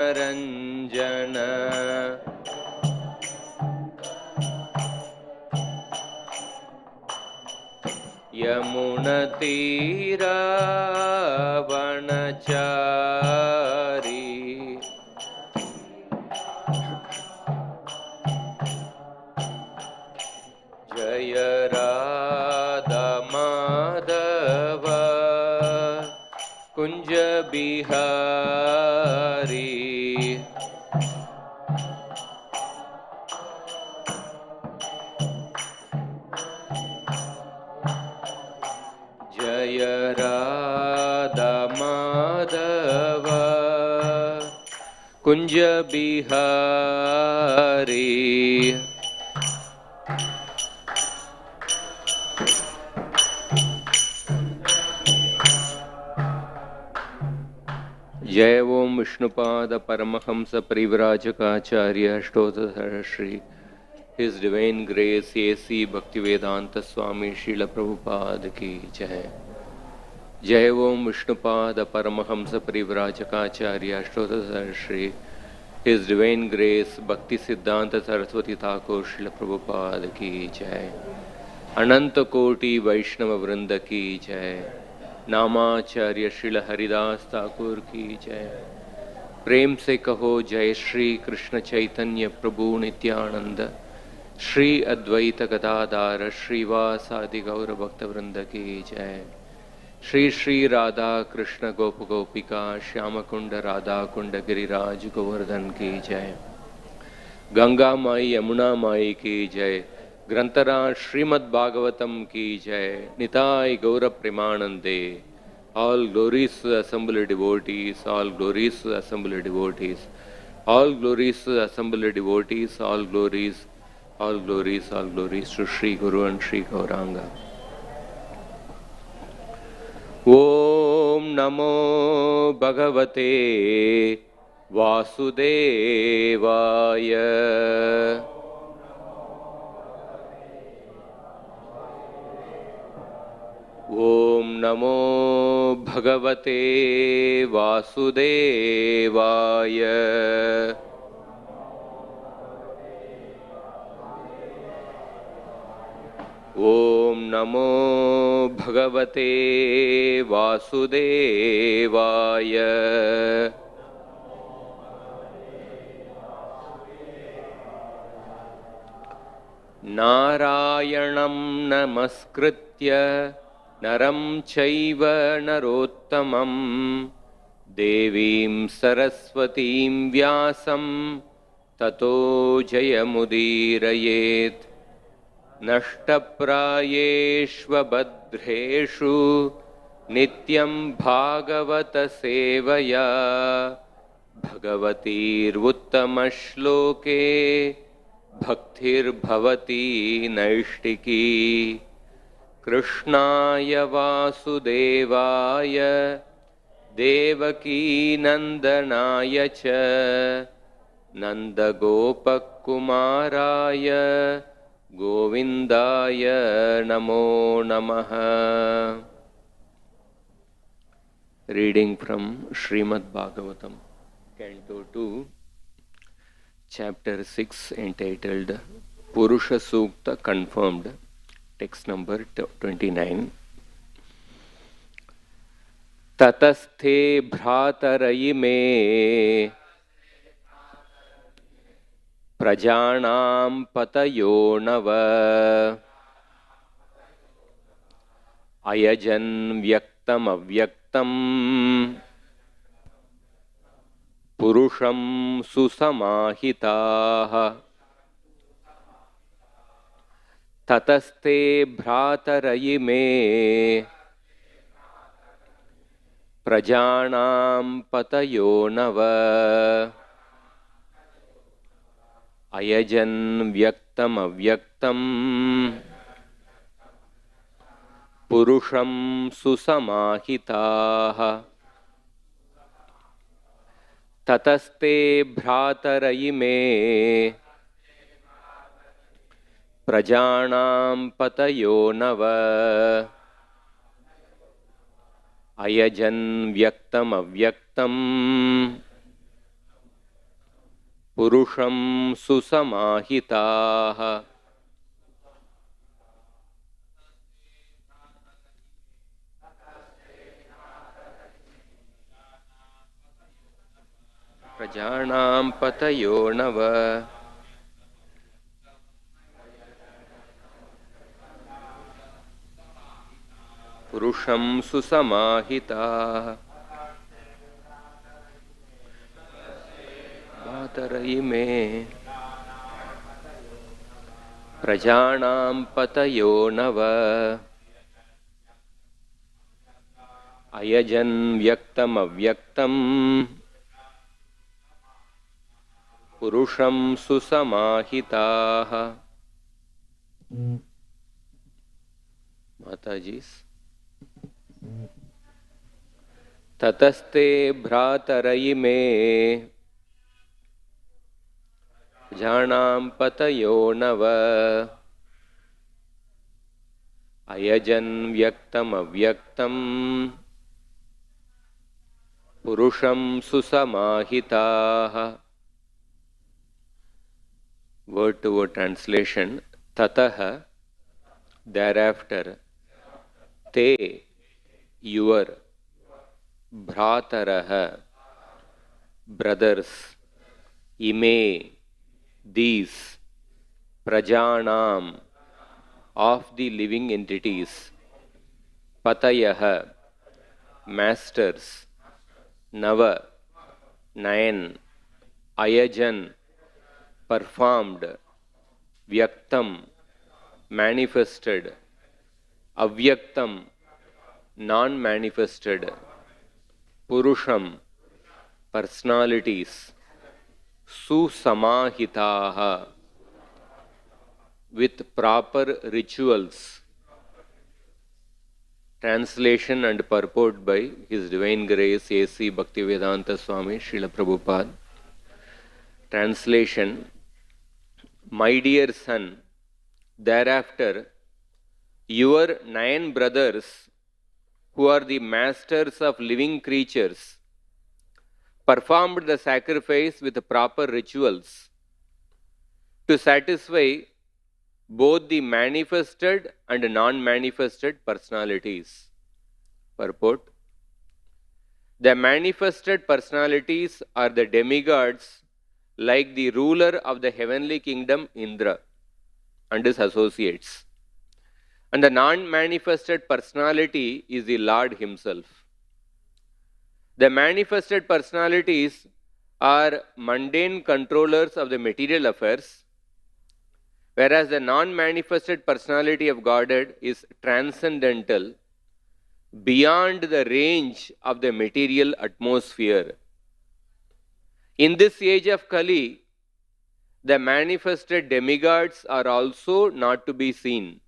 रंजन यमुनतीरावनचारी जय राधा माधव कुंज बिहारी जय राधा माधव कुंज बिहारी। जय ओम Vishnupad Paramhans परिव्राजकाचार्य अष्टोत्तर Shri His Divine Grace A.C. Bhaktivedanta Swami Srila Prabhupada की जय। जय ओम Vishnupad Paramhans परिव्राजकाचार्य अष्टोत्तर Shri His Divine Grace Bhakti Siddhanta Saraswati Thakur Srila Prabhupada की जय। अनंत कोटि वैष्णव वृंद की जय। नामाचार्य श्रील हरिदास ठाकुर की जय। प्रेम से कहो जय श्री कृष्ण चैतन्य प्रभु नित्यानंद श्री अद्वैत गदाधार श्रीवासादि गौर भक्त वृंद की जय। श्री श्री राधा कृष्ण गोप गोपिका श्याम कुंड राधा कुंड गिरिराज गोवर्धन की जय। गंगा माई यमुना माई की जय। ग्रंथराज श्रीमद् भागवतम की जय। निताय गौर प्रेमानंदे। All glories to the assembled devotees, all glories to the assembled devotees, all glories to the assembled devotees, all glories, all glories, all glories to Sri Guru and Sri Gauranga. Om Namo Bhagavate Vasudevaya. Om Namo Bhagavate Vasudevaya. Om Namo Bhagavate Vasudevaya. Narayanam Namaskritya नरं चैव नरोत्तमं देवीं सरस्वतीं व्यासं ततो जयमुदीरयेत्। नष्टप्रायेष्वभद्रेषु नित्यं भागवत सेवया भगवतीर्उत्तमश्लोके भक्तिर्भवती नैष्टिकी। कृष्णाय वासुदेवाय देवकी नंदनाय च नंदगोपकुमाराय गोविंदाय नमो नमः। Reading from Srimad Bhagavatam, Canto 2, Chapter 6, entitled Purusha Sukta Confirmed. Text number 29. ततस्थे भ्रातरयि मे प्रजानां पतयो नव अयजन् व्यक्तमव्यक्तं पुरुषं सुसमाहिताः। ततस्ते भ्रातरयि मे प्रजानां पतयो नव अयजन् व्यक्तमव्यक्तं पुरुषं सुसमाहिताः। ततस्ते भ्रातरयि मे प्रजानां पतयो नव अयजन् व्यक्तमव्यक्तं पुरुषं सुसमाहिताः प्रजानां पतयो नव पुरुषं सुसमाहिताः मातरयिमे प्रजानां पतयो नव अयजन् व्यक्तमव्यक्तं पुरुषं सुसमाहिताः माताजी ततस्ते भ्रातरयिमे प्रजानां पतयो नव अयजन् व्यक्तमव्यक्तं पुरुषं सुसमाहिताः. Word to word translation. Tatah, thereafter, te, your, bhratarah, brothers, ime, these, prajanam, of the living entities, patayah, masters, nava, nine, ayajan, performed, vyaktam, manifested, avyaktam, non-manifested, purusham, personalities, susamahitaha, with proper rituals. Translation and purport by His Divine Grace A.C. Bhaktivedanta Swami Srila Prabhupada. Translation. My dear son, thereafter, your 9 brothers, who are the masters of living creatures, performed the sacrifice with proper rituals to satisfy both the manifested and non-manifested personalities. Purport. The manifested personalities are the demigods like the ruler of the heavenly kingdom Indra and his associates. And the non-manifested personality is the Lord himself. The manifested personalities are mundane controllers of the material affairs, whereas the non-manifested personality of Godhead is transcendental, beyond the range of the material atmosphere. In this age of Kali, the manifested demigods are also not to be seen,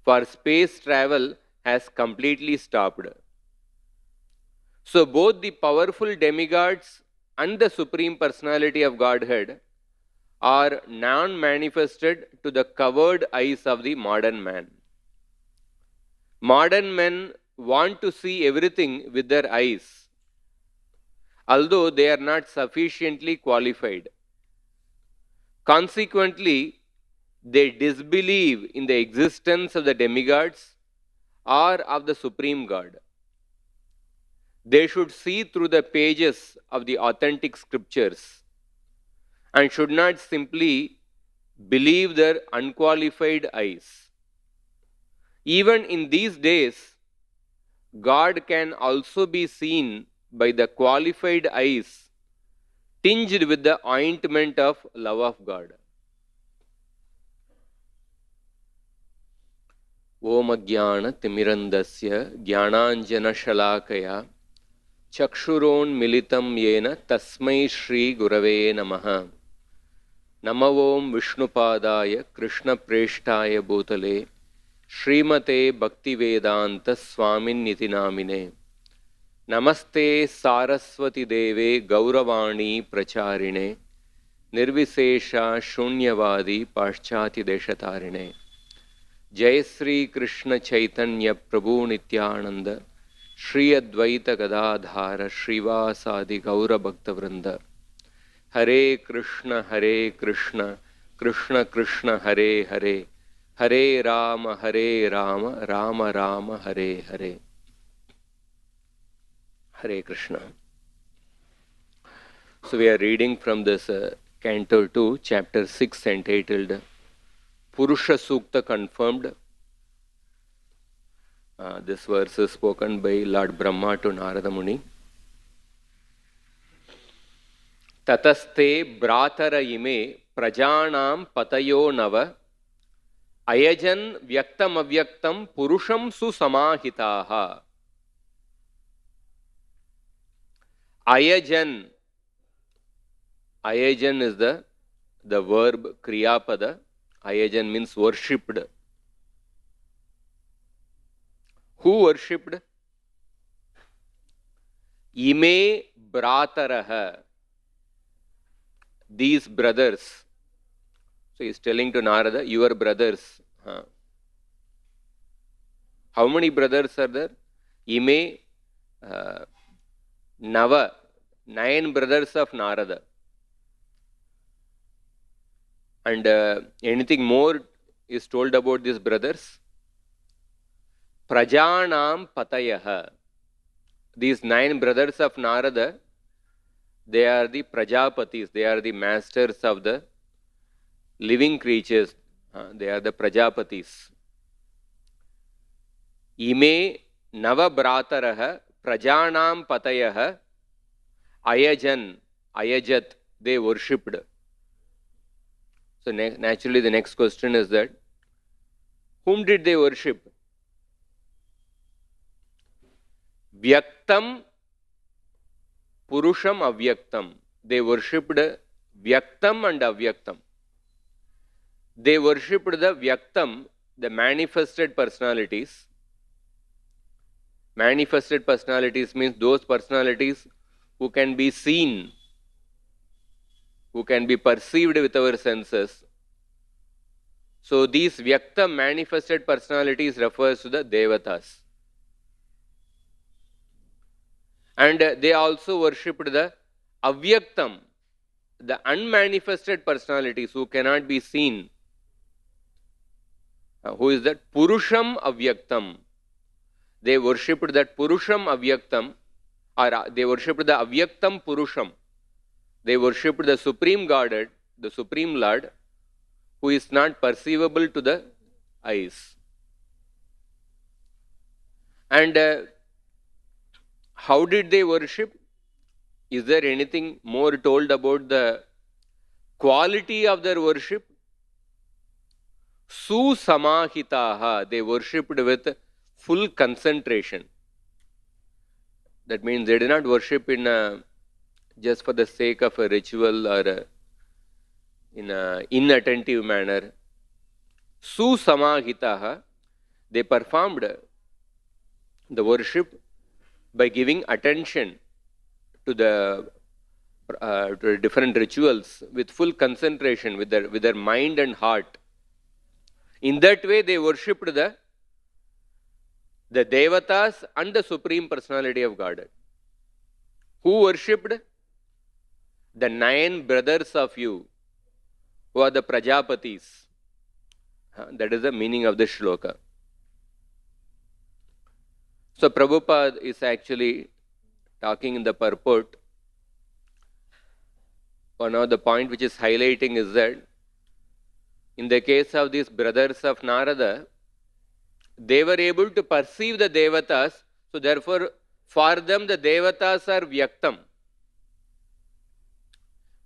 for space travel has completely stopped. So both the powerful demigods and the Supreme Personality of Godhead are non-manifested to the covered eyes of the modern man. Modern men want to see everything with their eyes, although they are not sufficiently qualified. Consequently, they disbelieve in the existence of the demigods or of the Supreme God. They should see through the pages of the authentic scriptures and should not simply believe their unqualified eyes. Even in these days, God can also be seen by the qualified eyes tinged with the ointment of love of God. Om Ajnana Timirandasya Jnananjana Shalakaya Chakshuron Militam Yena Tasmai Shri Gurave Namaha. Namavom Vishnupadaya Krishna Preshtaya Bhutale Srimate Bhaktivedanta Swamin Nitinamine. Namaste Saraswati Deve Gauravani Pracharine Nirvisesha Shunyavadi Paschati Deshatarine. Jai Sri Krishna Chaitanya Prabhu Nityananda Shri Advaita Gadadhara Shrivasadi Gaura Bhakta Vrinda. Hare Krishna, Krishna Krishna, Hare Hare, Hare Rama, Rama Rama, Hare Hare. Hare Krishna. So we are reading from this Canto 2, Chapter 6, entitled Purusha Sukta Confirmed. This verse is spoken by Lord Brahma to Narada Muni. Tataste bratara ime prajanam patayo nava ayajan vyaktam avyaktam purusham susamahitaha. Ayajan. Ayajan is the verb kriyapada. Ayajan means worshipped. Who worshipped? Ime brataraha. These brothers. So he is telling to Narada, your brothers. How many brothers are there? Ime Nava. 9 brothers of Narada. And anything more is told about these brothers? Prajanam Patayaha. These 9 brothers of Narada, they are the Prajapatis, they are the masters of the living creatures. They are the Prajapatis. Ime Nava Brataraha Prajanam Patayaha Ayajan, Ayajat, they worshipped. So naturally the next question is that, whom did they worship? Vyaktam Purusham Avyaktam. They worshipped Vyaktam and Avyaktam. They worshipped the Vyaktam, the manifested personalities. Manifested personalities means those personalities who can be seen, who can be perceived with our senses. So these Vyaktam manifested personalities refers to the Devatas. And they also worshipped the Avyaktam, the unmanifested personalities who cannot be seen. Who is that? Purusham Avyaktam. They worshipped that Purusham Avyaktam, or they worshipped the Avyaktam Purusham. They worshipped the Supreme Godhead, the Supreme Lord, who is not perceivable to the eyes. And how did they worship? Is there anything more told about the quality of their worship? Susamahitaha. They worshipped with full concentration. That means they did not worship in just for the sake of a ritual or in an inattentive manner. Susamahitaha. They performed the worship by giving attention to the different rituals with full concentration, with their mind and heart. In that way, they worshipped the Devatas and the Supreme Personality of Godhead. Who worshipped? The 9 brothers of you, who are the Prajapatis. That is the meaning of this shloka. So Prabhupada is actually talking in the purport. One of the point which is highlighting is that in the case of these brothers of Narada, they were able to perceive the Devatas, so therefore for them the Devatas are Vyaktam.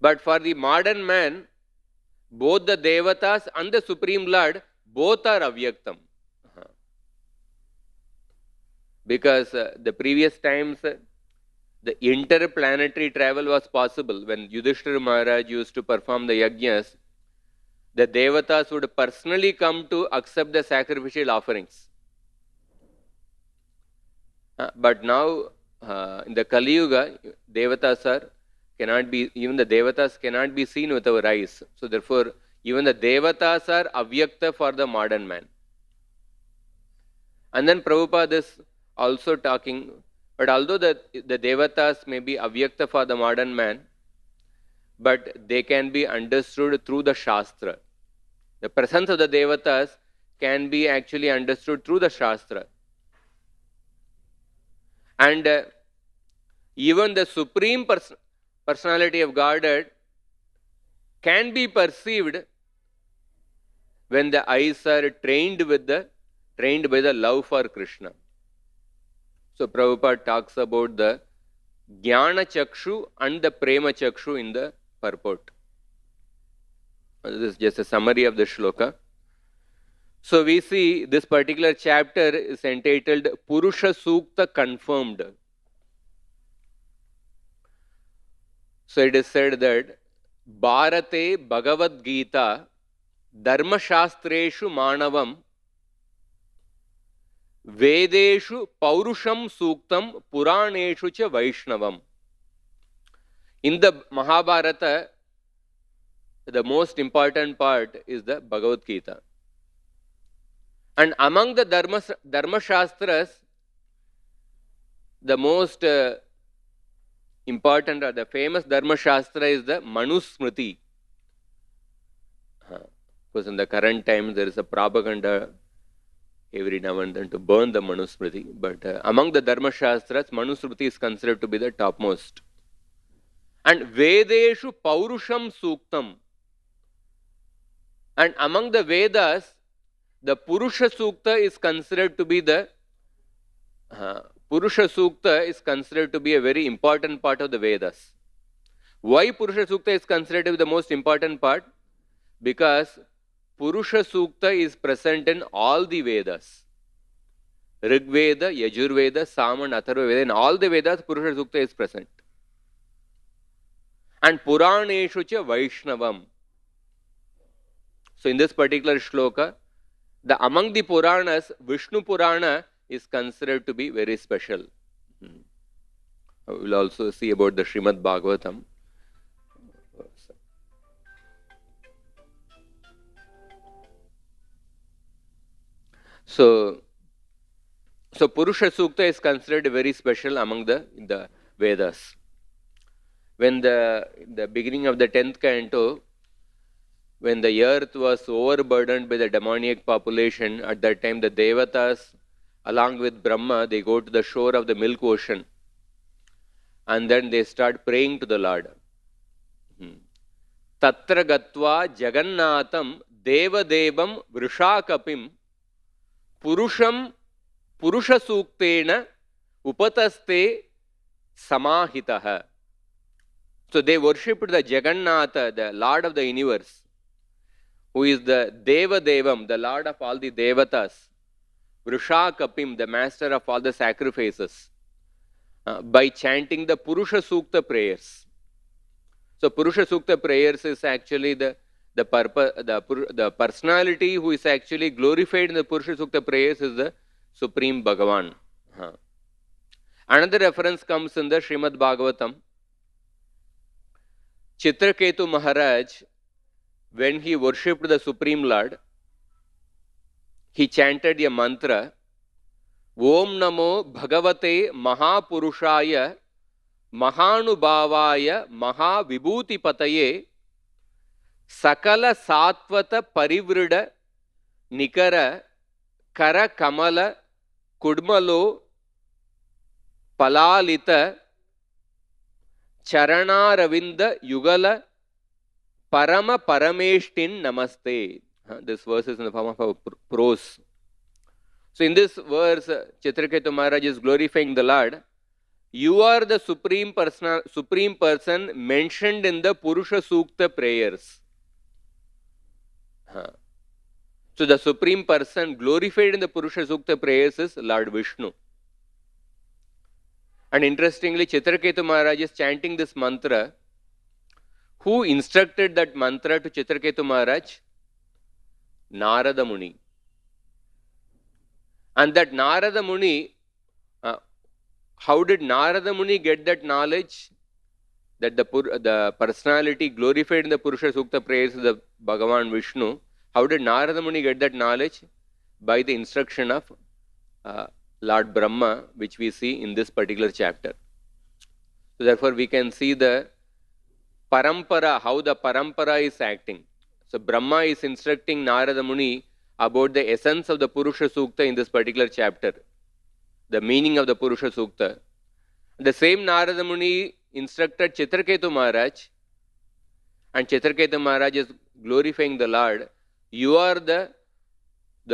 But for the modern man, both the Devatas and the Supreme Lord, both are Avyaktam. Because the previous times, the interplanetary travel was possible. When Yudhishthira Maharaj used to perform the yajnas, the Devatas would personally come to accept the sacrificial offerings. But now, in the Kali Yuga, Devatas cannot be, even the Devatas cannot be seen with our eyes. So therefore, even the Devatas are Avyakta for the modern man. And then Prabhupada is also talking, but although the Devatas may be Avyakta for the modern man, but they can be understood through the Shastra. The presence of the Devatas can be actually understood through the Shastra. And even the Supreme Personality of Godhead can be perceived when the eyes are trained by the love for Krishna. So Prabhupada talks about the Jnana Chakshu and the Prema Chakshu in the purport. This is just a summary of the shloka. So we see this particular chapter is entitled Purusha Sukta Confirmed. So it is said that Bharate Bhagavad Gita Dharma Shastreshu Manavam Vedeshu Paurusham Suktam Puraneshu Cha Vaishnavam. In the Mahabharata, the most important part is the Bhagavad Gita. And among the Dharma Shastras, the most important or the famous Dharma Shastra is the Manusmriti. Because in the current times there is a propaganda every now and then to burn the Manusmriti. But among the Dharma Shastras, Manusmriti is considered to be the topmost. And Vedeshu Paurusham Suktam. And among the Vedas, the Purusha Sukta is considered to be the Purusha Sukta is considered to be a very important part of the Vedas. Why Purusha Sukta is considered to be the most important part? Because Purusha Sukta is present in all the Vedas. Rig Veda, Yajur Veda, Sam and Atharva Veda. In all the Vedas, Purusha Sukta is present. And Puraneshu Cha Vaishnavam. So in this particular shloka, among the Puranas, Vishnu Purana is considered to be very special. We will also see about the Srimad Bhagavatam. So Purusha Sukta is considered very special among the Vedas. When the beginning of the 10th canto, when the earth was overburdened by the demoniac population, at that time the Devatas, along with Brahma, they go to the shore of the milk ocean. And then they start praying to the Lord. Tatra gatva jagannatham devadevam vrishakapim purusha suktena upataste samahitaha. So they worshipped the Jagannatha, the Lord of the universe, who is the Devadevam, the Lord of all the Devatas, Vrishakapim, the master of all the sacrifices, by chanting the Purusha Sukta prayers. So Purusha Sukta prayers is actually the personality who is actually glorified in the Purusha Sukta prayers is the Supreme Bhagavan. Another reference comes in the Srimad Bhagavatam. Chitraketu Maharaj, when he worshipped the Supreme Lord, he chanted a mantra, Om Namo Bhagavate Mahapurushaya Mahanubhavaya Mahavibhuti Pataye Sakala Satvata Parivrida Nikara Kara Kamala Kudmalo Palalita Charana Ravinda Yugala Parama Parameshtin Namaste. This verse is in the form of a prose. So in this verse, Chitraketu Maharaj is glorifying the Lord. You are the supreme person mentioned in the Purusha Sukta prayers. So the supreme person glorified in the Purusha Sukta prayers is Lord Vishnu. And interestingly, Chitraketu Maharaj is chanting this mantra. Who instructed that mantra to Chitraketu Maharaj? Narada Muni. And that Narada Muni, how did Narada Muni get that knowledge? That the personality glorified in the Purusha Sukta prayers is the Bhagavan Vishnu. How did Narada Muni get that knowledge? By the instruction of Lord Brahma, which we see in this particular chapter. So therefore we can see the parampara, how the parampara is acting. So Brahma is instructing Narada Muni about the essence of the Purusha Sukta in this particular chapter, the meaning of the Purusha Sukta. The same Narada Muni instructed Chitraketu Maharaj, and Chitraketu Maharaj is glorifying the Lord. You are the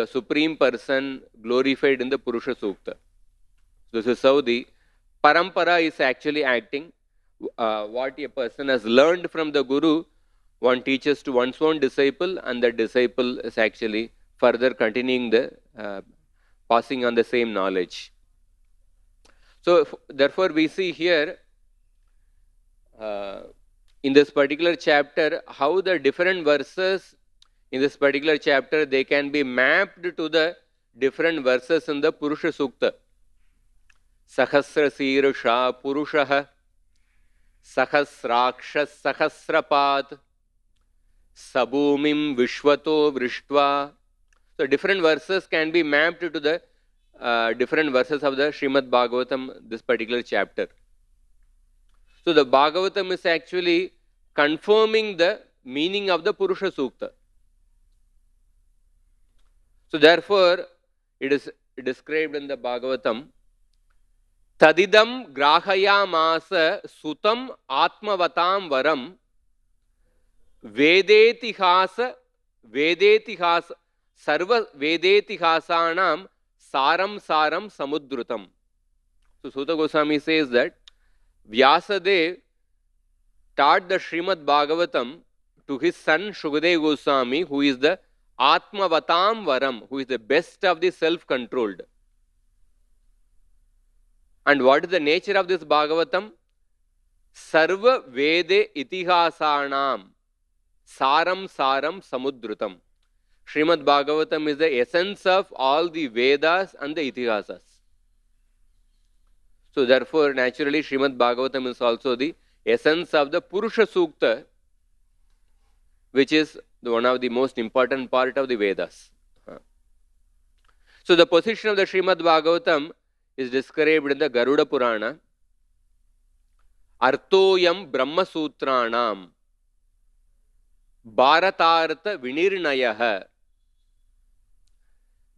Supreme Person glorified in the Purusha Sukta. So this is how the parampara is actually acting. What a person has learned from the Guru, one teaches to one's own disciple, and the disciple is actually further continuing the passing on the same knowledge. So therefore we see here in this particular chapter how the different verses in this particular chapter, they can be mapped to the different verses in the Purusha Sukta. Sahasra Sirsha Purushaha, Sahasrakshas Sahasrapat, Sabhumim Vishwato Vrishtva. So different verses can be mapped to the different verses of the Srimad Bhagavatam, this particular chapter. So the Bhagavatam is actually confirming the meaning of the Purusha Sukta. So therefore, it is described in the Bhagavatam, Tadidam grahayamasa sutam atmavatam varam vedetihasa sarva vedetihasanam saram samudrutam. So Suta Goswami says that Vyasadev taught the Srimad Bhagavatam to his son Shukadev Goswami, who is the Atmavatam Varam, who is the best of the self-controlled. And what is the nature of this Bhagavatam? Sarva Vede Itihasanam Saram Samudrutam. Srimad Bhagavatam is the essence of all the Vedas and the Itihasas. So therefore, naturally, Srimad Bhagavatam is also the essence of the Purusha Sukta, which is one of the most important part of the Vedas. So the position of the Srimad Bhagavatam is described in the Garuda Purana. Artoyam Brahma Sutranam Bharatartha Vinirnayaha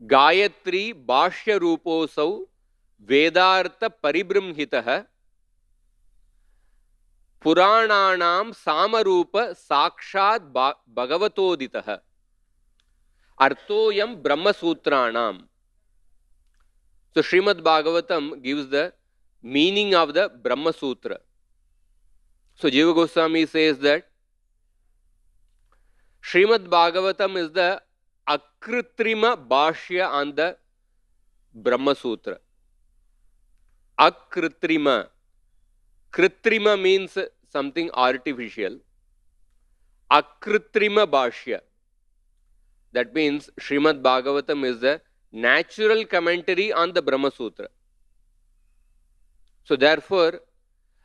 Gayatri Bhashya Ruposau Vedartha Paribramhitaha Purananam Samarupa Sakshat Bhagavatoditaha Artoyam Brahma Sutranam. So Srimad Bhagavatam gives the meaning of the Brahma Sutra. So Jiva Goswami says that Srimad Bhagavatam is the Akritrima Bhashya on the Brahma Sutra. Akritrima. Kritrima means something artificial. Akritrima Bhashya. That means Srimad Bhagavatam is the natural commentary on the Brahma Sutra. So therefore,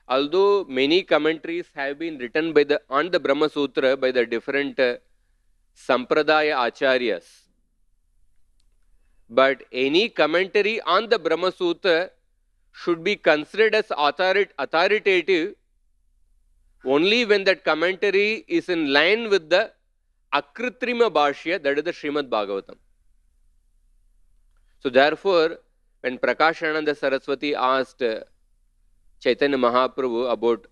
although many commentaries have been written on the Brahma Sutra by the different Sampradaya Acharyas, but any commentary on the Brahma Sutra should be considered as authoritative only when that commentary is in line with the Akritrima Bhashya, that is the Srimad Bhagavatam. So therefore, when Prakashananda Saraswati asked Chaitanya Mahaprabhu about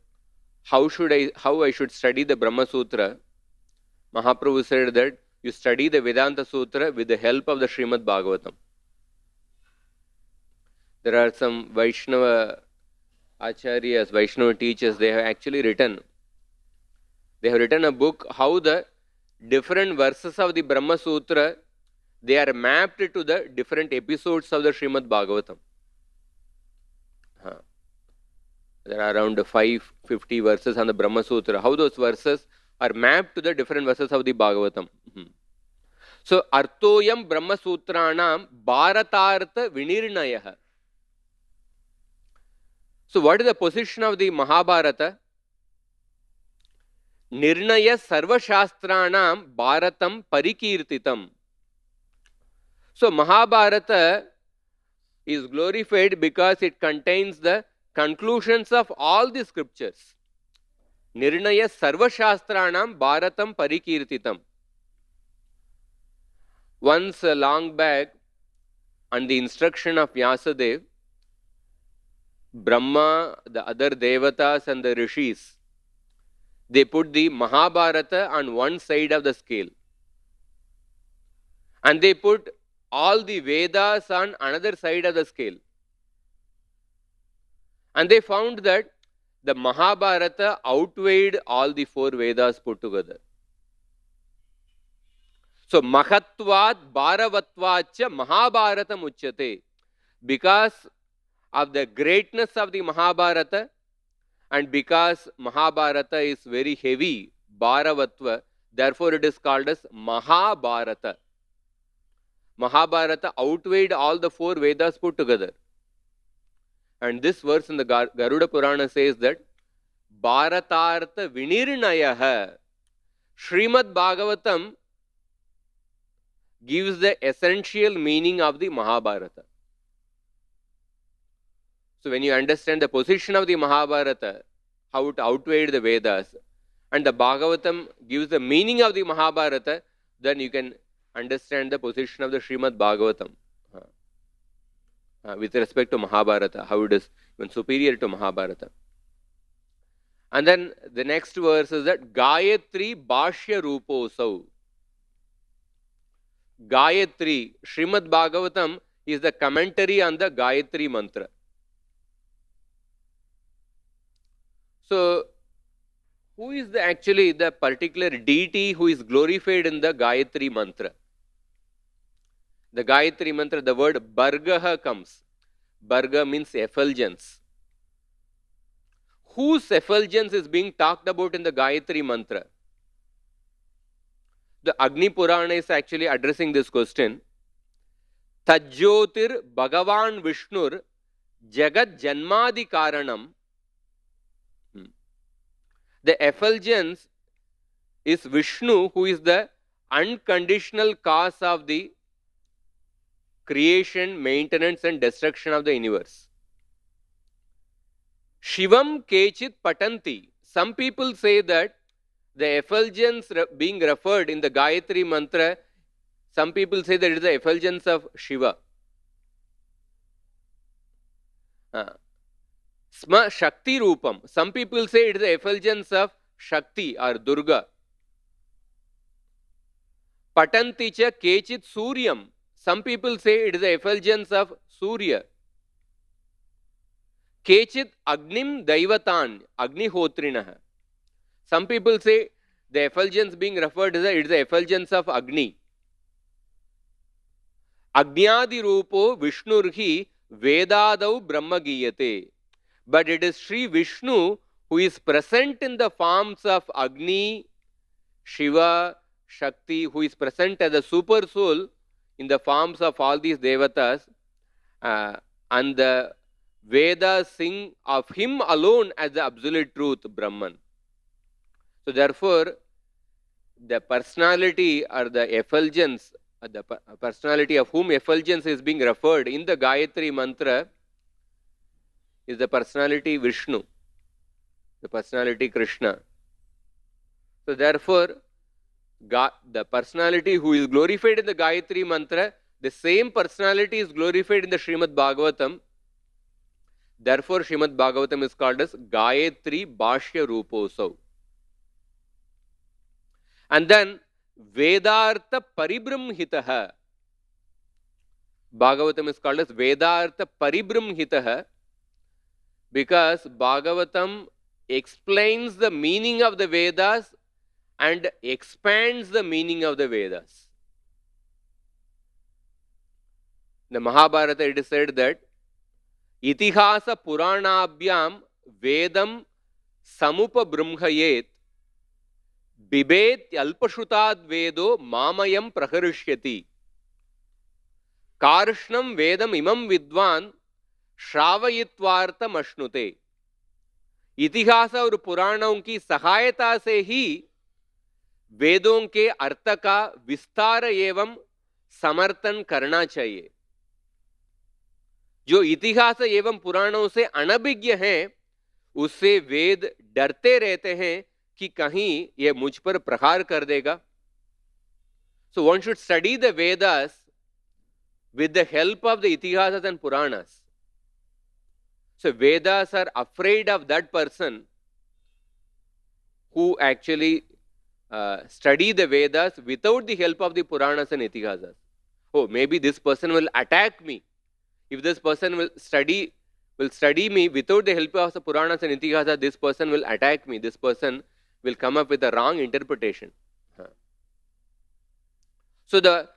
how I should study the Brahma Sutra, Mahaprabhu said that you study the Vedanta Sutra with the help of the Srimad Bhagavatam. There are some Vaishnava Acharyas, Vaishnava teachers, they have actually written a book how the different verses of the Brahma Sutra, they are mapped to the different episodes of the Srimad Bhagavatam. There are around 550 verses on the Brahma Sutra. How those verses are mapped to the different verses of the Bhagavatam. So, Artoyam Brahma Sutranam Bharatartha Vinirnayaha. So, what is the position of the Mahabharata? Nirnaya Sarva Shastranam Bharatam Parikirtitam. So, Mahabharata is glorified because it contains the conclusions of all the scriptures. Nirnaya Sarvashastranam Bharatam Parikirtitam. Once long back, on the instruction of Vyasadev, Brahma, the other Devatas and the Rishis, they put the Mahabharata on one side of the scale. And they put all the Vedas on another side of the scale. And they found that the Mahabharata outweighed all the four Vedas put together. So, Mahatvat Bharavatvacha Mahabharata Muchyate. Because of the greatness of the Mahabharata and because Mahabharata is very heavy, Bharavatva, therefore it is called as Mahabharata. Mahabharata outweighed all the four Vedas put together. And this verse in the Garuda Purana says that Bharatartha Vinirnayaha. Srimad Bhagavatam gives the essential meaning of the Mahabharata. So when you understand the position of the Mahabharata, how it outweighed the Vedas, and the Bhagavatam gives the meaning of the Mahabharata, then you can understand the position of the Srimad Bhagavatam with respect to Mahabharata, how it is even superior to Mahabharata. And then the next verse is that Gayatri Bhashya Ruposau. Gayatri, Srimad Bhagavatam is the commentary on the Gayatri mantra. So, who is actually the particular deity who is glorified in the Gayatri mantra? The Gayatri mantra, the word Bhargaha comes. Bharga means effulgence. Whose effulgence is being talked about in the Gayatri mantra? The Agni Purana is actually addressing this question. Tajyotir Bhagavan Vishnur Jagat Janmadi Karanam. The effulgence is Vishnu, who is the unconditional cause of the creation, maintenance and destruction of the universe. Shivam Kechit Patanti. Some people say that the effulgence being referred in the Gayatri mantra, some people say that it is the effulgence of Shiva. Sma Shakti Rupam. Some people say it is the effulgence of Shakti or Durga. Patanticha Kechit Suryam. Some people say it is the effulgence of Surya. Kechit Agnim Daivatan, Agnihotrinaha. Some people say the effulgence being referred is it is the effulgence of Agni. Agnyadi Rupo Vishnurhi Vedadau Brahma Giyate. But it is Sri Vishnu who is present in the forms of Agni, Shiva, Shakti, who is present as a super soul in the forms of all these Devatas, and the Vedas sing of him alone as the absolute truth, Brahman. So therefore, the personality or the effulgence, the personality of whom effulgence is being referred in the Gayatri mantra is the personality Vishnu, the personality Krishna. So therefore, the personality who is glorified in the Gayatri mantra, the same personality is glorified in the Srimad Bhagavatam. Therefore, Srimad Bhagavatam is called as Gayatri Bhashya Ruposau. And then Vedartha Paribrahmhitaha. Bhagavatam is called as Vedartha Paribrahmhitaha because Bhagavatam explains the meaning of the Vedas and expands the meaning of the Vedas. In the Mahabharata it is said that Itihasa Puranabhyam Vedam Samupa Brahmayet Bibet Alpashutad Vedo Mamayam Praharishyati Karshnam Vedam Imam Vidwan Shravayitvarta Mashnute. इतिहास और पुराणों की सहायता से ही वेदों के अर्थ का विस्तार एवं समर्थन करना चाहिए. जो इतिहास एवं पुराणों से अनभिज्ञ हैं उससे वेद डरते रहते हैं कि कहीं ये मुझ पर प्रहार कर देगा. So one should study the Vedas with the help of the Itihasas and Puranas. So Vedas are afraid of that person who actually study the Vedas without the help of the Puranas and Itihasas. Oh, maybe this person will attack me. If this person will study me without the help of the Puranas and Itihasas, this person will attack me. This person will come up with a wrong interpretation. So the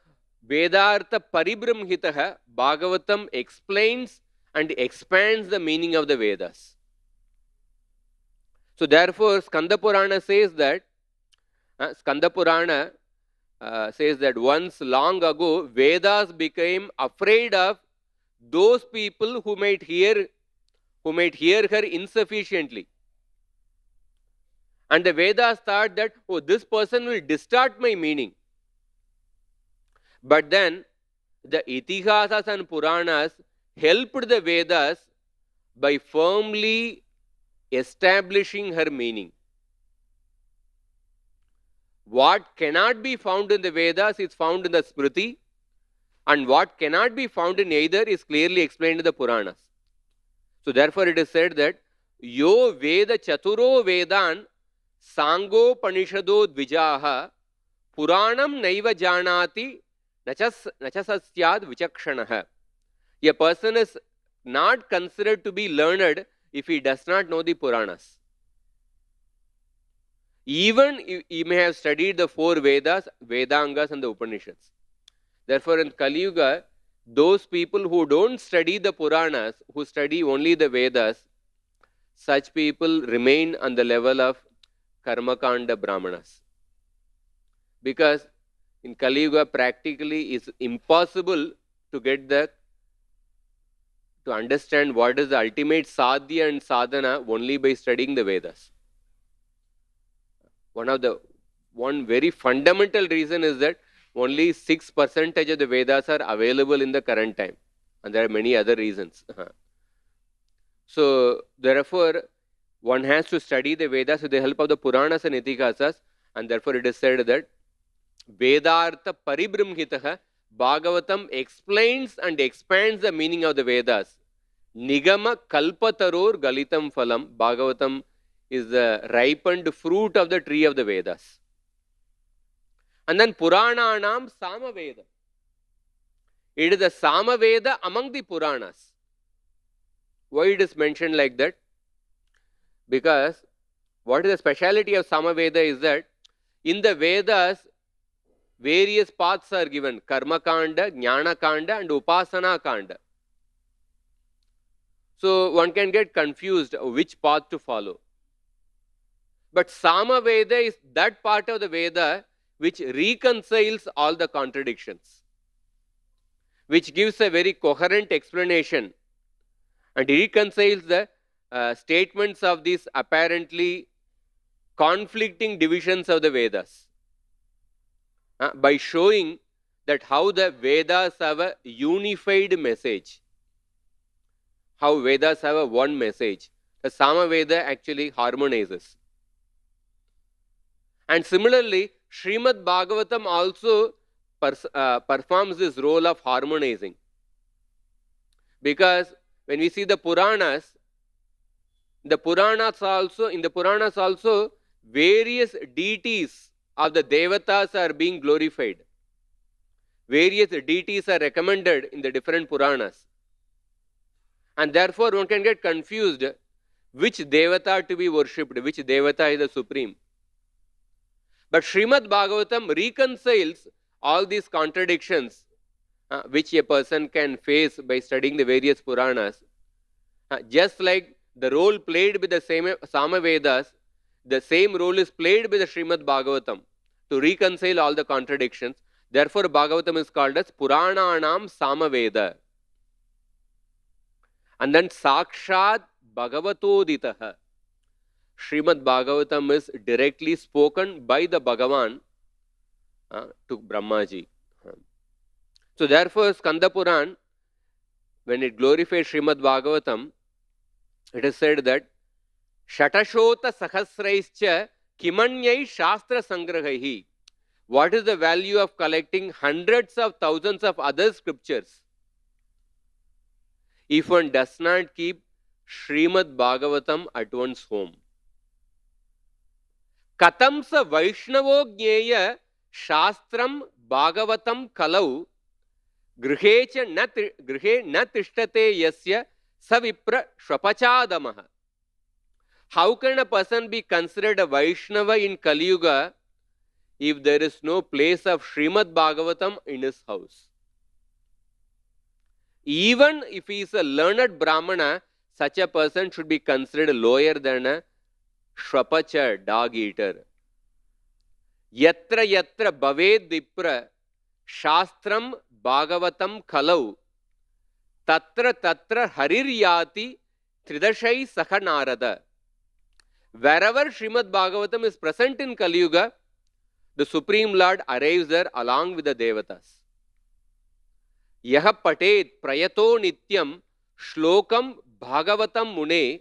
Vedartha Paribrahmhitaha, Bhagavatam explains and expands the meaning of the Vedas. So therefore, Skanda Purana says that once long ago, Vedas became afraid of those people who might hear her insufficiently. And the Vedas thought that, oh, this person will distort my meaning. But then the Itihasas and Puranas helped the Vedas by firmly establishing her meaning. What cannot be found in the Vedas is found in the Smriti, and what cannot be found in either is clearly explained in the Puranas. So therefore it is said that Yo Veda Chaturo Vedan Sango Panishado Dvijaha Puranam Naiva Janati Nachasasyad Vichakshanaha. A person is not considered to be learned if he does not know the Puranas. Even he may have studied the 4 Vedas, Vedangas and the Upanishads. Therefore in Kali Yuga, those people who don't study the Puranas, who study only the Vedas, such people remain on the level of Karmakanda Brahmanas. Because in Kali Yuga, practically it's impossible to understand what is the ultimate sadhya and sadhana only by studying the Vedas. One very fundamental reason is that only 6% of the Vedas are available in the current time, and there are many other reasons. So therefore, one has to study the Vedas with the help of the Puranas and Itihasas, and therefore it is said that Vedartha Paribrahmhitaha, Bhagavatam explains and expands the meaning of the Vedas. Nigama Kalpataror Galitam Phalam. Bhagavatam is the ripened fruit of the tree of the Vedas. And then Purananam Samaveda. It is the Samaveda among the Puranas. Why it is mentioned like that? Because what is the speciality of Samaveda is that in the Vedas, various paths are given: Karma Kanda, Jnana Kanda and Upasana Kanda. So one can get confused which path to follow. But Samaveda is that part of the Veda which reconciles all the contradictions, which gives a very coherent explanation and reconciles the statements of these apparently conflicting divisions of the Vedas by showing that how the Vedas have a unified message, how Vedas have a one message. The Samaveda actually harmonizes. And similarly, Srimad Bhagavatam also performs this role of harmonizing. Because when we see the Puranas, in the Puranas also various deities of the Devatas are being glorified. Various deities are recommended in the different Puranas. And therefore one can get confused which Devata to be worshipped, which Devata is the supreme. But Srimad Bhagavatam reconciles all these contradictions which a person can face by studying the various Puranas. Just like the role played by the Samavedas, the same role is played by the Srimad Bhagavatam to reconcile all the contradictions. Therefore, Bhagavatam is called as Purananam Samaveda. And then Sakshat Bhagavatoditaha. Srimad Bhagavatam is directly spoken by the Bhagavan to Brahmaji. So therefore, Skanda Puran, when it glorifies Srimad Bhagavatam, it is said that Shatashota Sahasraischa Kimanyai Shastra Sangrahahi. What is the value of collecting hundreds of thousands of other scriptures if one does not keep Srimad Bhagavatam at one's home? Katam sa Vaishnavo Gyeya Shastram Bhagavatam Kalau Grihe na tishtate yasya savipra shvapachadamaha. How can a person be considered a Vaishnava in Kali Yuga if there is no place of Srimad Bhagavatam in his house? Even if he is a learned Brahmana, such a person should be considered lower than a Shvapacha, dog eater. Yatra yatra bhaved dipra Shastram Bhagavatam Kalau Tatra Tatra Hariryati Tridashai Sakha Narada. Wherever Srimad Bhagavatam is present in Kali Yuga, the Supreme Lord arrives there along with the Devatas. Yaha patet prayato nityam shlokam Bhagavatam mune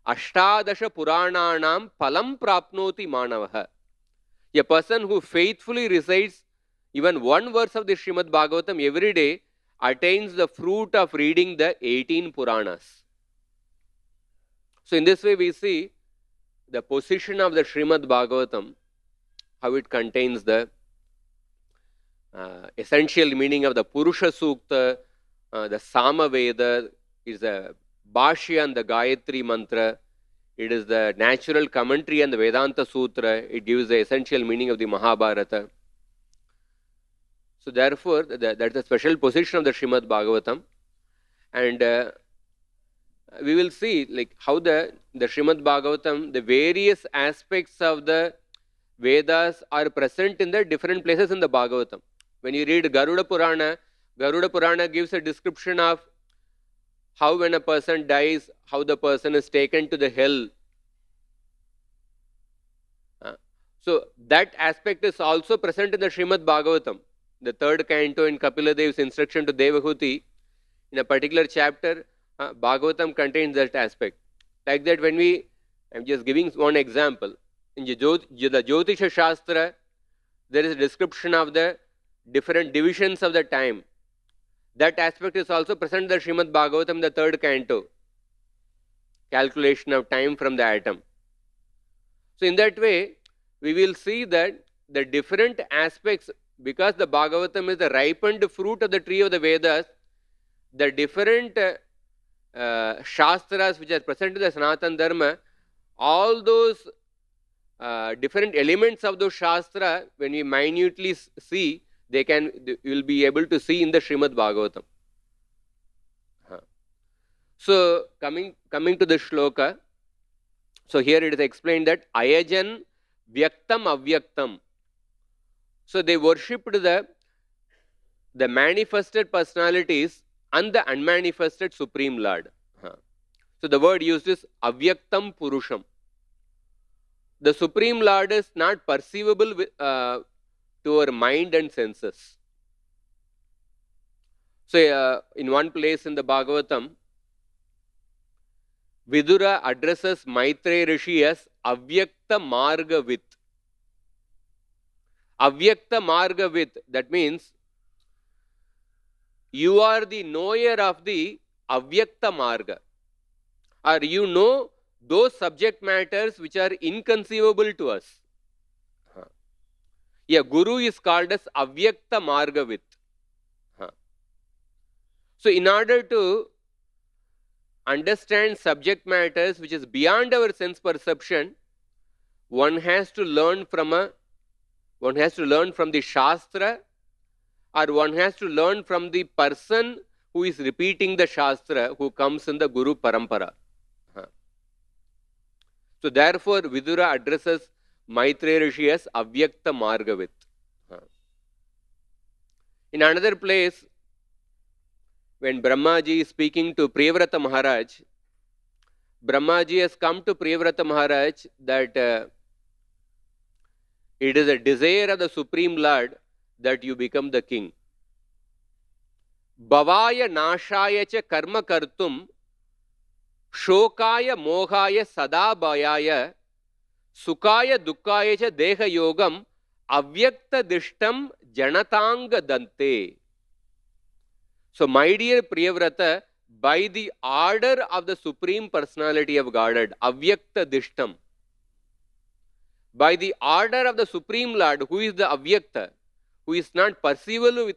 ashtadasha purananam palam prapnoti manavaha. A person who faithfully recites even one verse of the Srimad Bhagavatam every day attains the fruit of reading the 18 Puranas. So in this way we see the position of the Srimad Bhagavatam, how it contains the essential meaning of the Purusha Sukta, the Sama Veda, is the Bhashya and the Gayatri Mantra, it is the natural commentary and the Vedanta Sutra, it gives the essential meaning of the Mahabharata. So therefore, that's a special position of the Srimad Bhagavatam. And we will see like how the Srimad Bhagavatam, the various aspects of the Vedas are present in the different places in the Bhagavatam. When you read Garuda Purana gives a description of how when a person dies, how the person is taken to the hell. So that aspect is also present in the Srimad Bhagavatam. The third canto in Kapila Dev's instruction to Devahuti, in a particular chapter, Bhagavatam contains that aspect. Like that when I'm just giving one example. In the Jyotisha Shastra, there is a description of the different divisions of the time. That aspect is also present in the Srimad Bhagavatam, the third canto. Calculation of time from the atom. So in that way, we will see that the different aspects, because the Bhagavatam is the ripened fruit of the tree of the Vedas, the different Shastras which are present in the Sanatana Dharma, all those different elements of those Shastra, when we minutely see, you will be able to see in the Srimad Bhagavatam. So coming to the shloka, so here it is explained that Ayajan Vyaktam Avyaktam. So they worshipped the manifested personalities and the unmanifested Supreme Lord. So the word used is Avyaktam Purusham. The Supreme Lord is not perceivable to our mind and senses. So in one place in the Bhagavatam, Vidura addresses Maitreya Rishi as Avyakta Margavit. Avyakta Margavit, that means you are the knower of the Avyakta Marga, or you know those subject matters which are inconceivable to us. A Guru is called as Avyakta Margavit. So in order to understand subject matters which is beyond our sense perception, one has to learn from the Shastra, or one has to learn from the person who is repeating the Shastra, who comes in the Guru Parampara. So therefore, Vidura addresses Maitreya Rishi as Avyakta Margavit. In another place, when Brahmaji is speaking to Priyavrata Maharaj, Brahmaji has come to Priyavrata Maharaj that it is a desire of the Supreme Lord that you become the king. Bhavaya nashaya cha karma kartum Shokaya mohaya sada bhayaya sukaya dukkaya cha deha yogam avyakta dishtam janatanga dante. So, my dear Priyavrata, by the order of the Supreme Personality of Godhead, avyakta dishtam, by the order of the Supreme Lord, who is the avyakta, who is not perceivable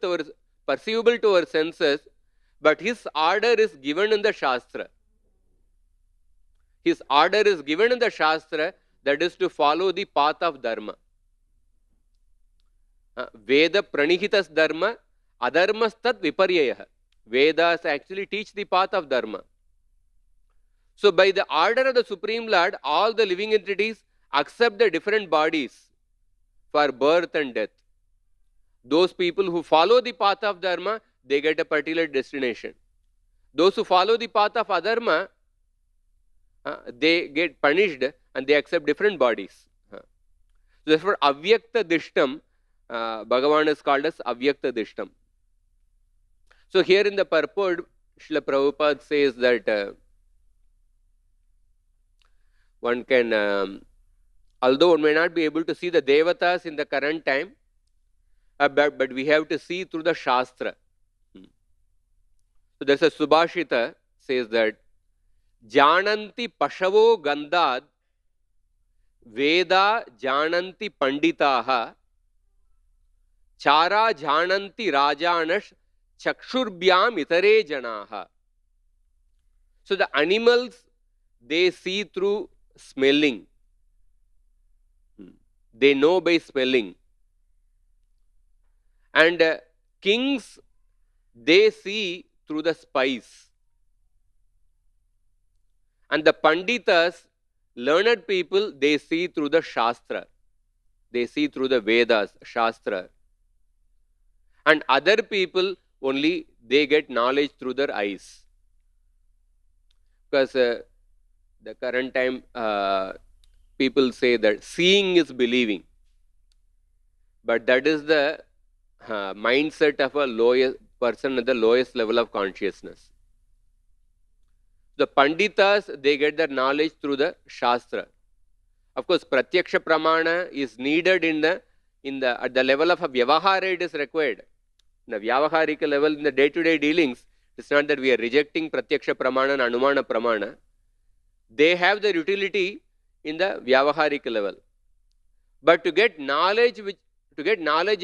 to our senses, but his order is given in the Shastra. His order is given in the Shastra, that is to follow the path of Dharma. Veda pranihitas dharma, adharmas tat viparyayah. Vedas actually teach the path of Dharma. So, by the order of the Supreme Lord, all the living entities accept the different bodies for birth and death. Those people who follow the path of Dharma, they get a particular destination. Those who follow the path of Adharma, they get punished and they accept different bodies. Therefore, avyakta dishtam, Bhagavan is called as avyakta dishtam. So, here in the purport, Srila Prabhupada says that one can, although one may not be able to see the devatas in the current time, but we have to see through the Shastra. So, there's a Subhashita says that Jananti Pashavo Gandhad Veda Jananti Panditaha Chara Jananti Rajanash Chakshurbyam Itare Janaha. So, the animals, they see through smelling. They know by smelling. And kings, they see through the spice. And the Panditas, learned people, they see through the Shastra. They see through the Vedas, Shastra. And other people, only they get knowledge through their eyes. Because the current time, people say that seeing is believing. But that is the mindset of a lowest person at the lowest level of consciousness. The Panditas, they get their knowledge through the Shastra. Of course, Pratyaksha Pramana is needed at the level of a Vyavahara, it is required. In the Vyavaharika level, in the day-to-day dealings, it's not that we are rejecting Pratyaksha Pramana and Anumana Pramana. They have their utility in the Vyavaharika level. But to get knowledge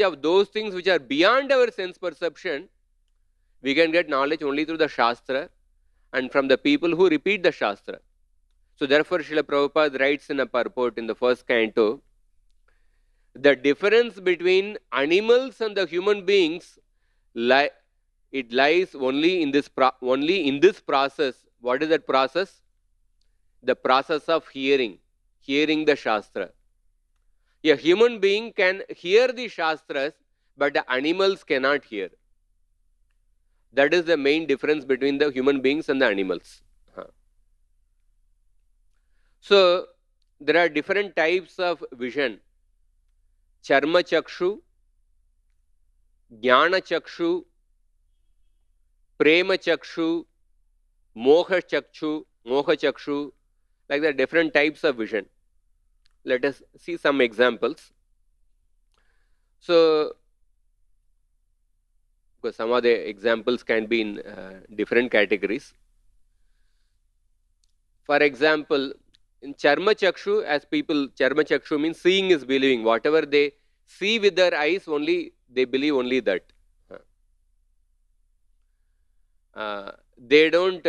of those things which are beyond our sense perception, we can get knowledge only through the Shastra and from the people who repeat the Shastra. So therefore, Srila Prabhupada writes in a purport in the first canto, the difference between animals and the human beings, it lies only in this process. What is that process? The process of hearing the Shastra. A human being can hear the Shastras, but the animals cannot hear. That is the main difference between the human beings and the animals. So, there are different types of vision. Charma Chakshu, Jnana Chakshu, Prema Chakshu, Moha Chakshu, like the different types of vision. Let us see some examples. So, because some of the examples can be in different categories. For example, in Charma Chakshu, Charma Chakshu means seeing is believing. Whatever they see with their eyes, only they believe only that. They don't,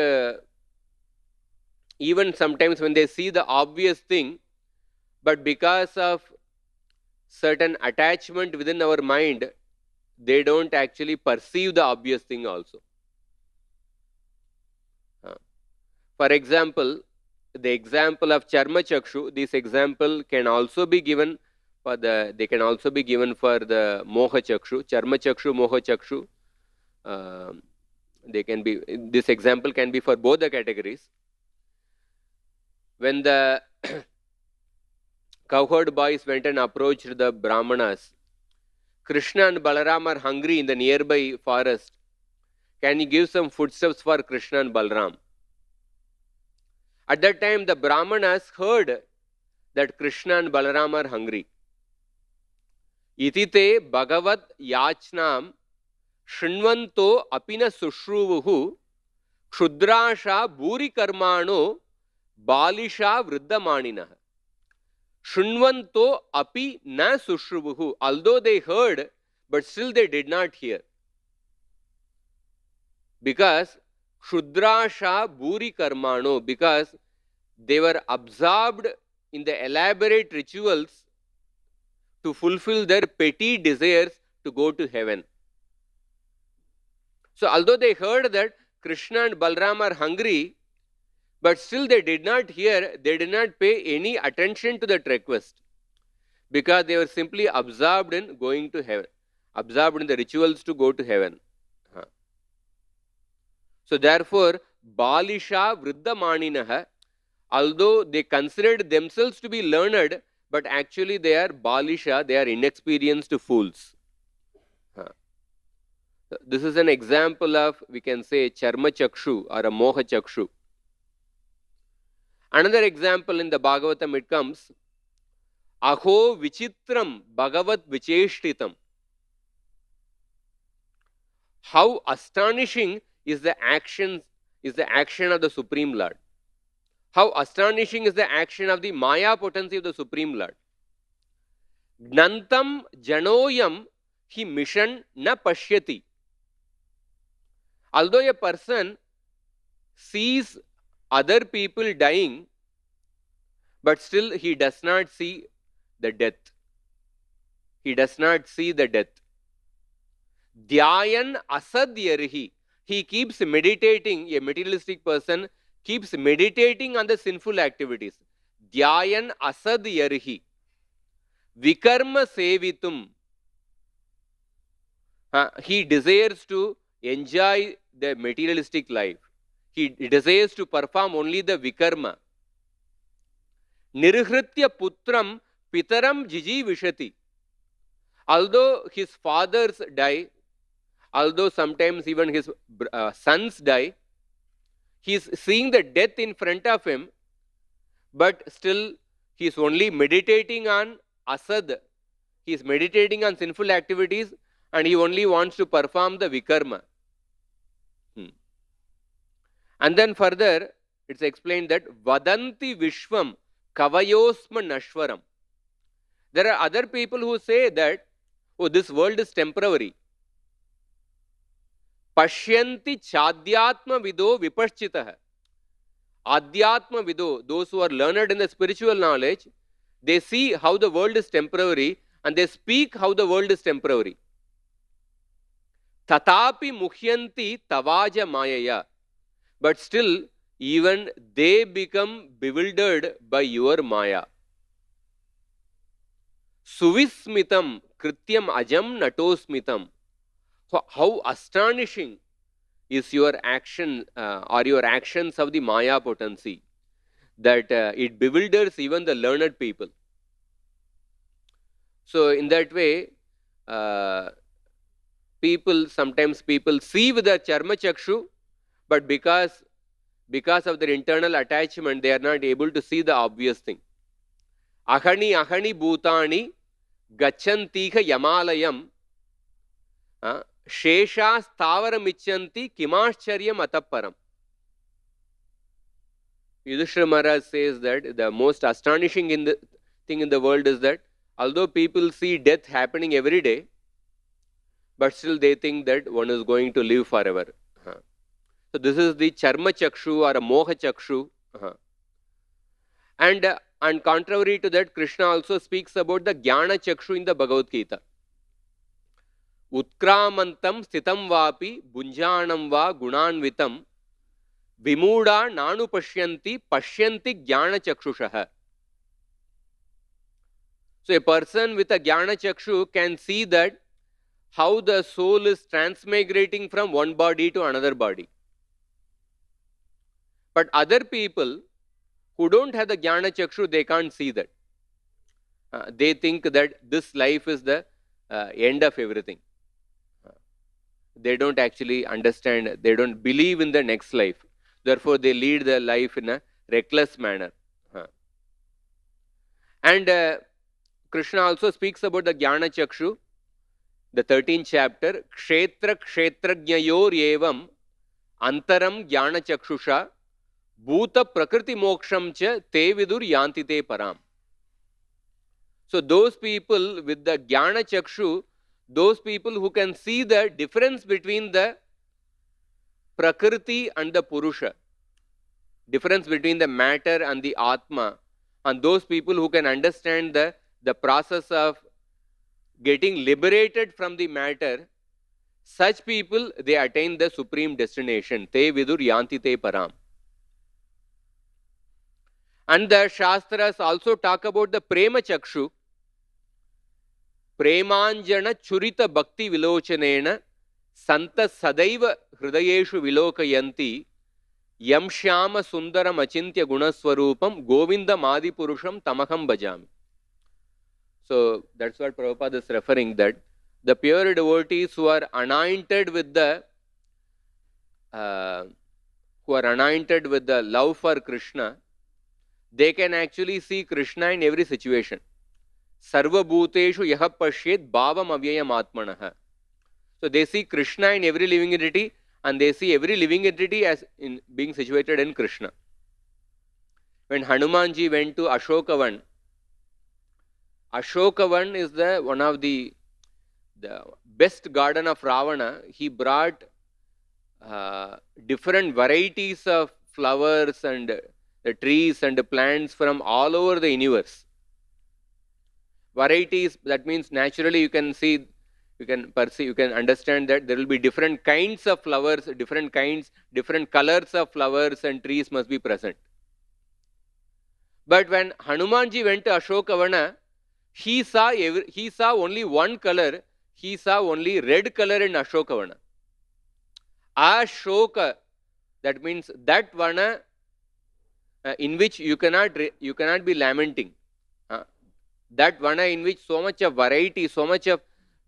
even sometimes when they see the obvious thing, but because of certain attachment within our mind, they don't actually perceive the obvious thing also. For example, the example of Charma Chakshu, this example can also be given for the Moha Chakshu, Charma Chakshu, Moha Chakshu. This example can be for both the categories. When the cowherd boys went and approached the Brahmanas, Krishna and Balaram are hungry in the nearby forest. Can you give some foodstuffs for Krishna and Balaram? At that time, the Brahmanas heard that Krishna and Balaram are hungry. Itite Bhagavat Yachnam Shrinvanto Apina Sushruvuhu Kshudrasha Bhuri Karmano Balisha Vriddhamanina. Shrinvanto Api Na Sushruvuhu. Although they heard, but still they did not hear. Because Kshudrasha Bhuri Karmano, because they were absorbed in the elaborate rituals to fulfill their petty desires to go to heaven. So although they heard that Krishna and Balaram are hungry, but still they did not hear, they did not pay any attention to that request, because they were simply absorbed in going to heaven, absorbed in the rituals to go to heaven. So therefore, Balisha Vriddhamaninaha, although they considered themselves to be learned, but actually they are Balisha, they are inexperienced fools. This is an example of, we can say, Charma Chakshu or a Moha Chakshu. Another example in the Bhagavatam, it comes, Aho Vichitram Bhagavat Vicheshtitam. How astonishing is the action of the Supreme Lord. How astonishing is the action of the Maya potency of the Supreme Lord. Gnantam Janoyam Hi Mission Na Pashyati. Although a person sees other people dying, but still he does not see the death. He does not see the death. Dhyayan asadyarhi. He keeps meditating, a materialistic person keeps meditating on the sinful activities. Dhyayan asadyarhi. Vikarma sevitum. He desires to enjoy the materialistic life. He desires to perform only the vikarma. Nirhritya putram pitaram jiji vishati. Although his fathers die, although sometimes even his sons die, he is seeing the death in front of him, but still he is only meditating on asad. He is meditating on sinful activities and he only wants to perform the vikarma. And then further, it's explained that Vadanti Vishwam Kavayosma Nashwaram. There are other people who say that, oh, this world is temporary. Pashyanti Chadyatma Vido Vipaschitaha. Adhyatma Vido, those who are learned in the spiritual knowledge, they see how the world is temporary and they speak how the world is temporary. Tatapi Muhyanti Tavaja Mayaya. But still, even they become bewildered by your Maya. Suvismitam Krityam Ajam Natosmitam. How astonishing is your action or your actions of the Maya potency, that it bewilders even the learned people. So in that way, sometimes people see with the Charma Chakshu, but because of their internal attachment, they are not able to see the obvious thing. Ahani ahani bhutani gachantiha yamalayam shesha stavaram ichanti kimascharya atapparam. Yudhishthira Maharaj says that the most astonishing thing in the world is that although people see death happening every day, but still they think that one is going to live forever. So this is the Charma Chakshu or a Moha Chakshu. And contrary to that, Krishna also speaks about the Jnana Chakshu in the Bhagavad Gita. Utkramantam sthitam vapi bunjanam va gunanvitam vimuda nanu pashyanti jnana chakshushaha. So a person with a Jnana Chakshu can see that how the soul is transmigrating from one body to another body. But other people who don't have the Jnana Chakshu, they can't see that. They think that this life is the end of everything. They don't actually understand, they don't believe in the next life. Therefore, they lead their life in a reckless manner. And Krishna also speaks about the Jnana Chakshu, the 13th chapter, Kshetra Kshetrajnayor evam antaram Jnana Chakshusha bhuta prakriti moksham cha te vidur yanti te param. So those people with the Jnana Chakshu, those people who can see the difference between the Prakriti and the Purusha, difference between the matter and the Atma, and those people who can understand the process of getting liberated from the matter, such people, they attain the supreme destination. Te vidur yanti te param. And the Shastras also talk about the Prema Chakshu. Premanjana churita bhakti vilochanena santa sadaiva hridayeshu vilokayanti yam shyama sundaram achintya gunaswarupam govindam adipurusham tamaham bhajami. So that's what Prabhupada is referring, that the pure devotees who are anointed with the love for Krishna, they can actually see Krishna in every situation. Sarva bhuteshu yaha pashyet bhavam avyayam atmanaha. So they see Krishna in every living entity, and they see every living entity as in being situated in Krishna. When Hanumanji went to Ashokavan, Ashokavan is one of the best garden of Ravana. He brought different varieties of flowers and the trees and the plants from all over the universe. Varieties, that means naturally you can see, you can perceive, you can understand that there will be different kinds of flowers, different colors of flowers and trees must be present. But when Hanumanji went to Ashokavana, he saw only one color. He saw only red color in Ashokavana. Ashoka, that means that vana in which you cannot be lamenting. That vana in which so much of variety, so much of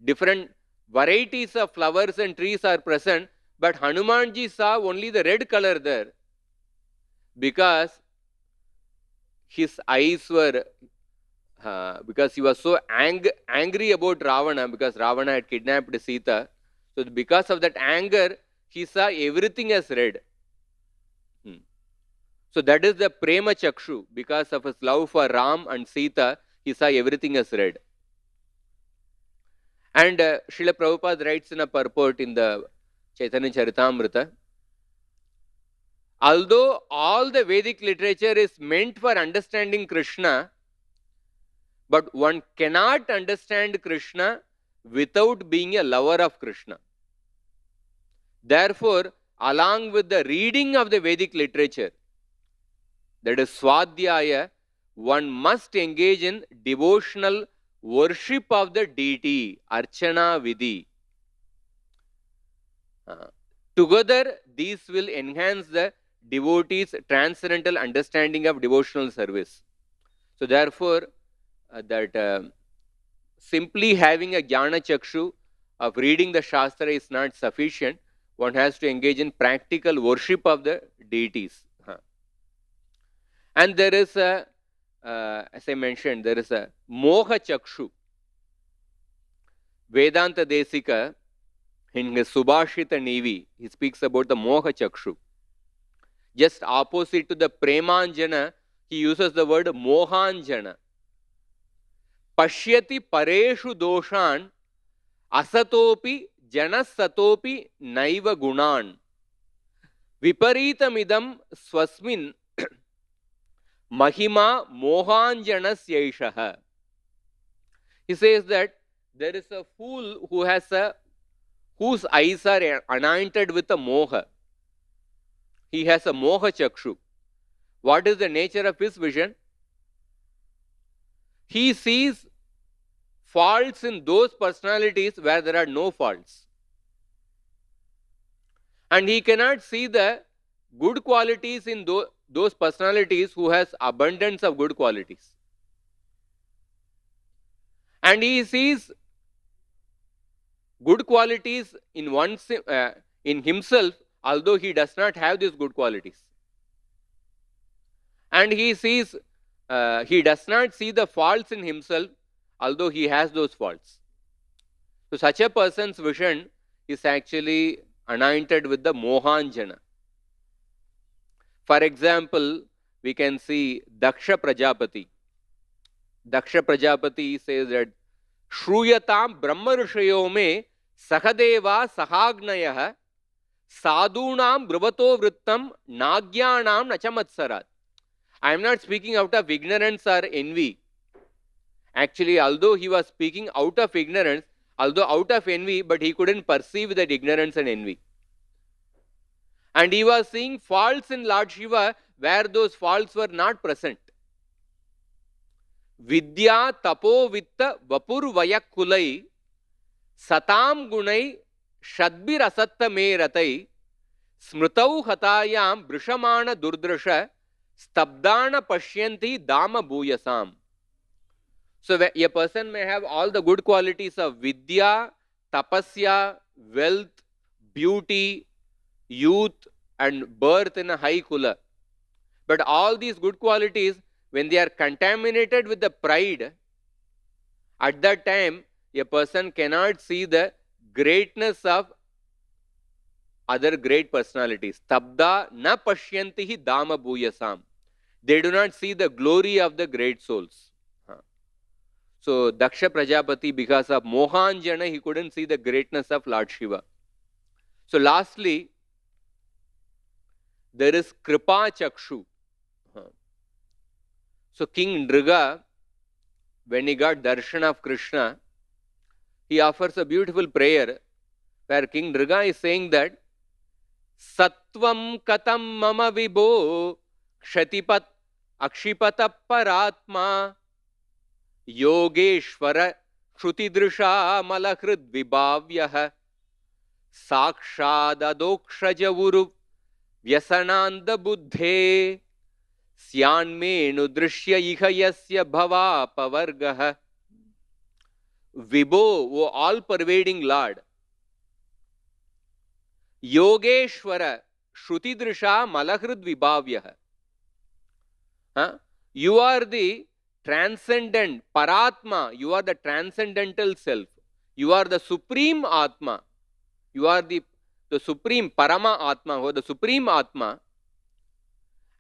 different varieties of flowers and trees are present, but Hanumanji saw only the red color there, because his eyes were, because he was so angry about Ravana, because Ravana had kidnapped Sita. So because of that anger, he saw everything as red. So that is the Prema Chakshu. Because of his love for Ram and Sita, he saw everything as red. And Srila Prabhupada writes in a purport in the Chaitanya Charitamrita, although all the Vedic literature is meant for understanding Krishna, but one cannot understand Krishna without being a lover of Krishna. Therefore, along with the reading of the Vedic literature, that is Swadhyaya, one must engage in devotional worship of the deity, Archana Vidhi. Together, these will enhance the devotee's transcendental understanding of devotional service. So therefore, simply having a Jnana Chakshu of reading the Shastra is not sufficient. One has to engage in practical worship of the deities. And there is a, as I mentioned, there is a Moha Chakshu. Vedanta Desika, in his Subhashita Nevi, he speaks about the Moha Chakshu. Just opposite to the Premanjana, he uses the word Mohanjana. Pashyati pareshu doshan asatopi janasatopi naiva gunan viparitamidam swasmin mahima mohanjanas yaishaha. He says that there is a fool whose eyes are anointed with a moha. He has a moha chakshu. What is the nature of his vision? He sees faults in those personalities where there are no faults. And he cannot see the good qualities in those personalities who has abundance of good qualities. And he sees good qualities in himself, although he does not have these good qualities. And he sees, he does not see the faults in himself, although he has those faults. So such a person's vision is actually anointed with the Mohanjana. For example, we can see Daksha Prajapati. Daksha Prajapati says that Shruyatam Brahma Rishayo me Sahadeva Sahagnayah Sadhunam Bravato Vrittam Nagyanam Nachamatsarat. I am not speaking out of ignorance or envy. Actually, although he was speaking out of ignorance, although out of envy, but he couldn't perceive that ignorance and envy. And he was seeing faults in Lord Shiva where those faults were not present. Vidya tapo vitta vapur vayakulai satam gunai shadbir asatta me ratai smrutau hatayam brishamana durdrasha stabdana pashyanti dama bhuyasam. So a person may have all the good qualities of vidya, tapasya, wealth, beauty, youth, and birth in a high kula. But all these good qualities, when they are contaminated with the pride, at that time, a person cannot see the greatness of other great personalities. Tabda na pashyantihi dama bhuyasam. They do not see the glory of the great souls. So Daksha Prajapati, because of Mohanjana, he couldn't see the greatness of Lord Shiva. So lastly, there is Kripa Chakshu. So King Nriga, when he got darshan of Krishna, he offers a beautiful prayer where King Nriga is saying that Sattvam katam mama vibho kshatipat akshipata paratma Yogeshvara Shrutidrisha Malakrit Vibhavyah Sakshadadokshajavuru Vyasananda Buddhe Syanmenu Drishya Ihayasya Bhava Pavargah. Vibho, O all-pervading Lord. Yogeshvara Shrutidrisha Malakrit Vibhavyah. You are the transcendent, Paratma, you are the transcendental self. You are the supreme Atma. You are the supreme Parama Atma, or the supreme Atma.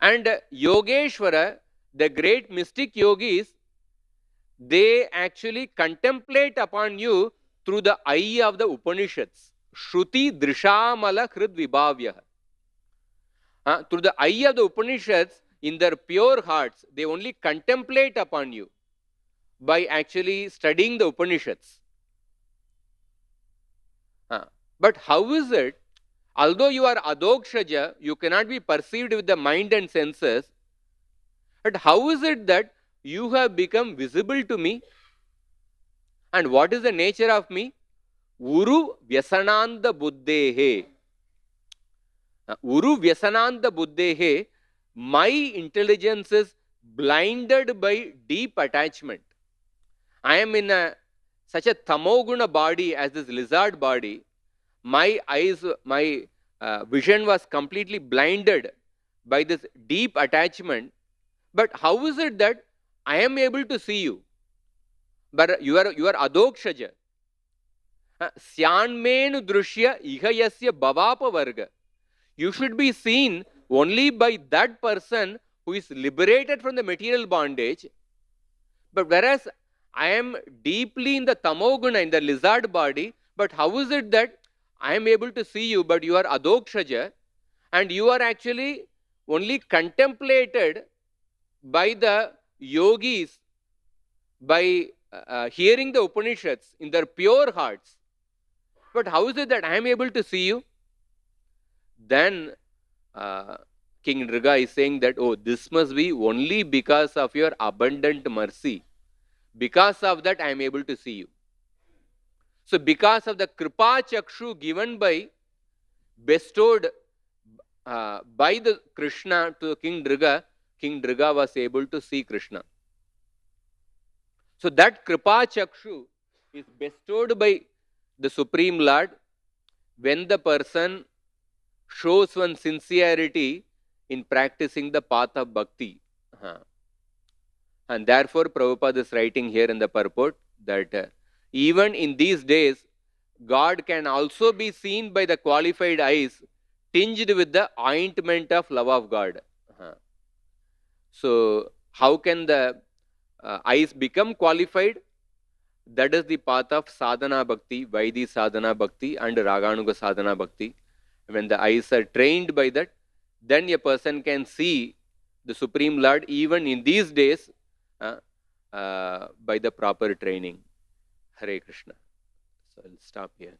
And Yogeshwara, the great mystic yogis, they actually contemplate upon you through the eye of the Upanishads. Shruti Drishamala Krit Vibhavyah. Through the eye of the Upanishads, in their pure hearts, they only contemplate upon you by actually studying the Upanishads. But how is it, although you are Adokshaja, you cannot be perceived with the mind and senses, but how is it that you have become visible to me? And what is the nature of me? Uru Vyasananda Buddhehe. Uru Vyasananda Buddhehe. My intelligence is blinded by deep attachment. I am in such a tamoguna body as this lizard body. My eyes, my vision was completely blinded by this deep attachment. But how is it that I am able to see you? But you are adokshaja. Syanmenu drushya ihayasya bhavapa varga. You should be seen only by that person who is liberated from the material bondage. But whereas I am deeply in the tamoguna, in the lizard body, but how is it that I am able to see you, but you are adokshaja, and you are actually only contemplated by the yogis, by hearing the Upanishads in their pure hearts. But how is it that I am able to see you? Then King Nriga is saying that, oh, this must be only because of your abundant mercy. Because of that, I am able to see you. So, because of the Kripa Chakshu given by, bestowed by the Krishna to King Nriga was able to see Krishna. So, that Kripa Chakshu is bestowed by the Supreme Lord when the person shows one sincerity in practicing the path of bhakti. And therefore, Prabhupada is writing here in the purport that even in these days, God can also be seen by the qualified eyes, tinged with the ointment of love of God. So, how can the eyes become qualified? That is the path of sadhana bhakti, Vaidhi sadhana bhakti, and Raganuga sadhana bhakti. When the eyes are trained by that, then a person can see the Supreme Lord even in these days by the proper training. Hare Krishna. So I'll stop here.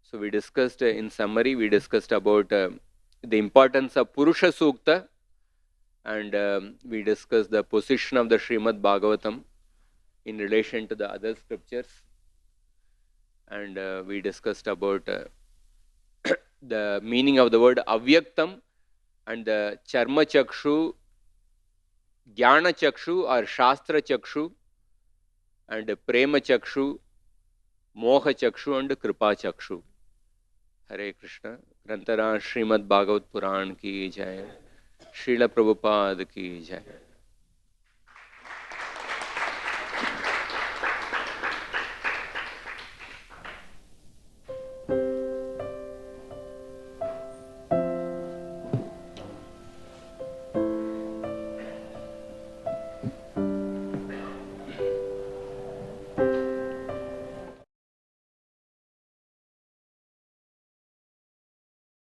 So we discussed, in summary, we discussed about the importance of Purusha Sukta, and we discussed the position of the Srimad Bhagavatam in relation to the other scriptures, and we discussed about the meaning of the word avyaktam and the charma chakshu, jnana chakshu or shastra chakshu, and prema chakshu, moha chakshu and kripa chakshu. Hare Krishna. Grantara Srimad Bhagavat Puran ki jai. Srila Prabhupada ki jai.